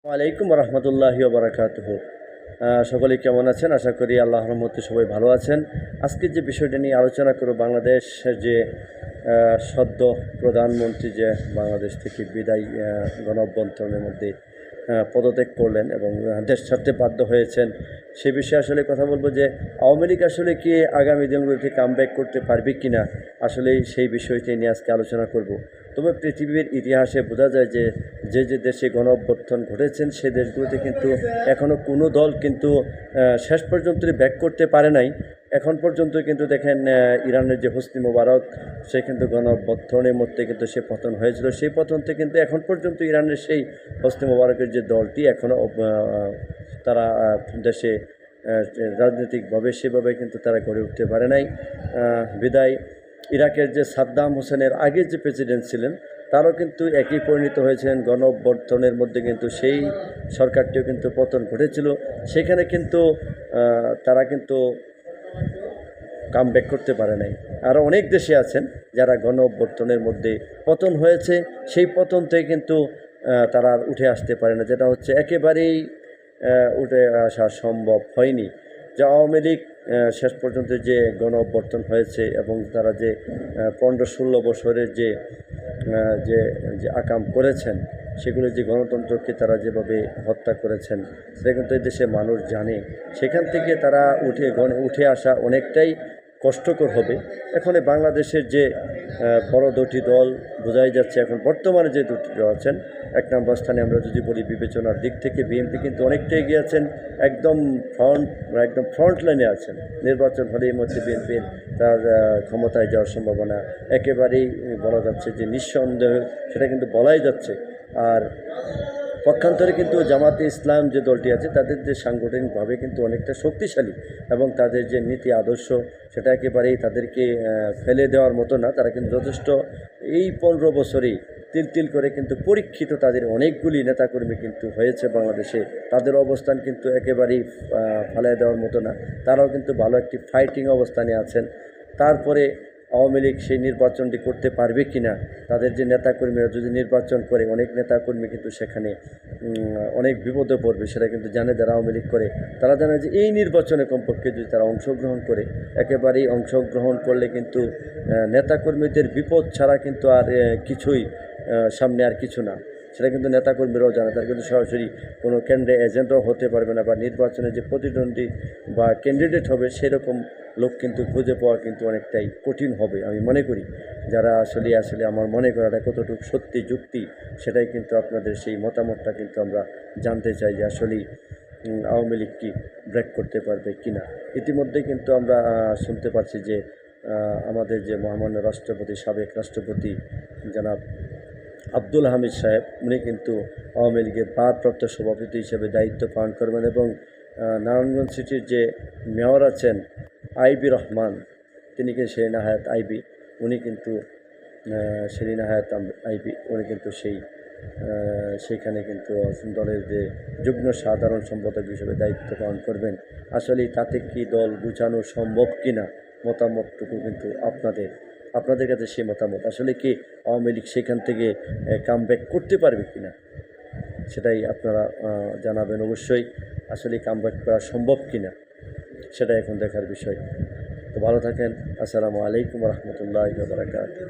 ওয়ালাইকুম রহমতুল্লাহি বারাকাতুহ। সকলে কেমন আছেন? আশা করি আল্লাহর রহমতে সবাই ভালো আছেন। আজকে যে বিষয়টা নিয়ে আলোচনা করব, বাংলাদেশ যে সদ্য প্রধানমন্ত্রী যে বাংলাদেশ থেকে বিদায় গণ অভ্যুত্থানের মধ্যে পদত্যাগ করলেন এবং দেশ ছাড়তে বাধ্য হয়েছেন, সে বিষয়ে আসলে কথা বলবো যে আওয়ামী লীগ আসলে কি আগামী দিনগুলোতে কামব্যাক করতে পারবে কি না, আসলে সেই বিষয়টি নিয়ে আজকে আলোচনা করব। তবে পৃথিবীর ইতিহাসে বোঝা যায় যে যে দেশে গণ অভ্যুত্থান ঘটেছেন সে দেশগুলোতে কিন্তু এখনও কোনো দল কিন্তু শেষ পর্যন্ত ব্যাক করতে পারে নাই। এখন পর্যন্ত কিন্তু দেখেন ইরানের যে হোসনি মোবারক, সে কিন্তু গণ অভ্যুত্থানের মধ্যে কিন্তু সে পতন হয়েছিল। সেই পতন থেকে কিন্তু এখন পর্যন্ত ইরানের সেই হোসনি মোবারকের যে দলটি এখনও তারা দেশে রাজনৈতিকভাবে সেভাবে কিন্তু তারা গড়ে উঠতে পারে নাই। বিদায় ইরাকের যে সাদ্দাম হোসেনের আগে যে প্রেসিডেন্ট ছিলেন তারও কিন্তু একই পরিণত হয়েছিলেন। গণ অভ্যুত্থানের মধ্যে কিন্তু সেই সরকারটিও কিন্তু পতন ঘটেছিল। সেখানে কিন্তু তারা কিন্তু কামব্যাক করতে পারে নাই। আরও অনেক দেশে আছেন যারা গণ অভ্যুত্থানের মধ্যে পতন হয়েছে, সেই পতন থেকে কিন্তু তারা আর উঠে আসতে পারে না, যেটা হচ্ছে একেবারেই উঠে আসা সম্ভব হয়নি। যে আওয়ামী লীগ শেষ পর্যন্ত যে গণ অভ্যুত্থান হয়েছে এবং তারা যে 15-16 বছরের যে যে যে আকাম করেছেন, সেগুলো যে গণতন্ত্রকে তারা যেভাবে হত্যা করেছেন সেটা কিন্তু এই দেশের মানুষ জানে। সেখান থেকে তারা উঠে আসা অনেকটাই কষ্টকর হবে। এখন বাংলাদেশের যে বড় দুটি দল বোঝাই যাচ্ছে, এখন বর্তমানে যে দুটি দল আছেন, এক নম্বর স্থানে আমরা যদি বলি বিবেচনার দিক থেকে বিএনপি কিন্তু অনেকটাই এগিয়ে আছেন, একদম ফ্রন্ট লাইনে আছেন। নির্বাচন হলে এই মধ্যে বিএনপির তার ক্ষমতায় যাওয়ার সম্ভাবনা একেবারেই বলা যাচ্ছে যে নিঃসন্দেহ, সেটা কিন্তু বলাই যাচ্ছে। আর পক্ষান্তরে কিন্তু জামাতে ইসলাম যে দলটি আছে তাদের যে সাংগঠনিকভাবে কিন্তু অনেকটা শক্তিশালী এবং তাদের যে নীতি আদর্শ সেটা একেবারেই তাদেরকে ফেলে দেওয়ার মতো না। তারা কিন্তু যথেষ্ট এই 15 বছরেই তিল করে কিন্তু পরীক্ষিত, তাদের অনেকগুলি নেতাকর্মী কিন্তু হয়েছে বাংলাদেশে। তাদের অবস্থান কিন্তু একেবারেই ফালিয়ে দেওয়ার মতো না। তারাও কিন্তু ভালো একটি ফাইটিং অবস্থানে আছেন। তারপরে আওয়ামী লীগ সেই নির্বাচনটি করতে পারবে কি না, তাদের যে নেতাকর্মীরা যদি নির্বাচন করে, অনেক নেতাকর্মী কিন্তু সেখানে অনেক বিপদে পড়বে, সেটা কিন্তু জানে যারা আওয়ামী লীগ করে। তারা জানে যে এই নির্বাচনে কমপক্ষে যদি তারা অংশগ্রহণ করে, একেবারেই অংশগ্রহণ করলে কিন্তু নেতাকর্মীদের বিপদ ছাড়া কিন্তু আর কিছুই সামনে আর কিছু না, সেটা কিন্তু নেতাকর্মীরাও জানে। তারা কিন্তু সরাসরি কোনো কেন্দ্রে এজেন্টও হতে পারবে না, বা নির্বাচনে যে প্রতিদ্বন্দ্বী বা ক্যান্ডিডেট হবে সেরকম লোক কিন্তু খুঁজে পাওয়া কিন্তু অনেকটাই কঠিন হবে আমি মনে করি। যারা আসলে আমার মনে করাটা কতটুকু সত্যি যুক্তি, সেটাই কিন্তু আপনাদের সেই মতামতটা কিন্তু আমরা জানতে চাই যে আসলেই আওয়ামী লীগ কি ব্রেক করতে পারবে কি না। ইতিমধ্যে কিন্তু আমরা শুনতে পাচ্ছি যে আমাদের যে মহামান্য রাষ্ট্রপতি, সাবেক রাষ্ট্রপতি জনাব আব্দুল হামিদ সাহেব, উনি কিন্তু আওয়ামী লীগের ভারপ্রাপ্ত সভাপতি হিসেবে দায়িত্ব পালন করবেন এবং নারায়ণগঞ্জ সিটির যে মেয়র আছেন আইবি রহমান, তিনি কিন্তু সেলিনা হায়াত আইবি, উনি কিন্তু সেলিনা হায়াত আইবি, উনি কিন্তু সেইখানে কিন্তু দলের যে যুগ্ম সাধারণ সম্পাদক হিসেবে দায়িত্ব পালন করবেন। আসলে তাতে কি দল গুছানো সম্ভব কিনা, মতামতটুকু কিন্তু আপনাদের কাছে সেই মতামত। আসলে কি আওয়ামী লীগ সেখান থেকে কামব্যাক করতে পারবে কিনা, সেটাই আপনারা জানাবেন অবশ্যই। আসলে কামব্যাক করা সম্ভব কিনা সেটা এখন দেখার বিষয়। তো ভালো থাকেন। আসসালামু আলাইকুম রহমতুল্লাহি ওয়া বারাকাতুহু।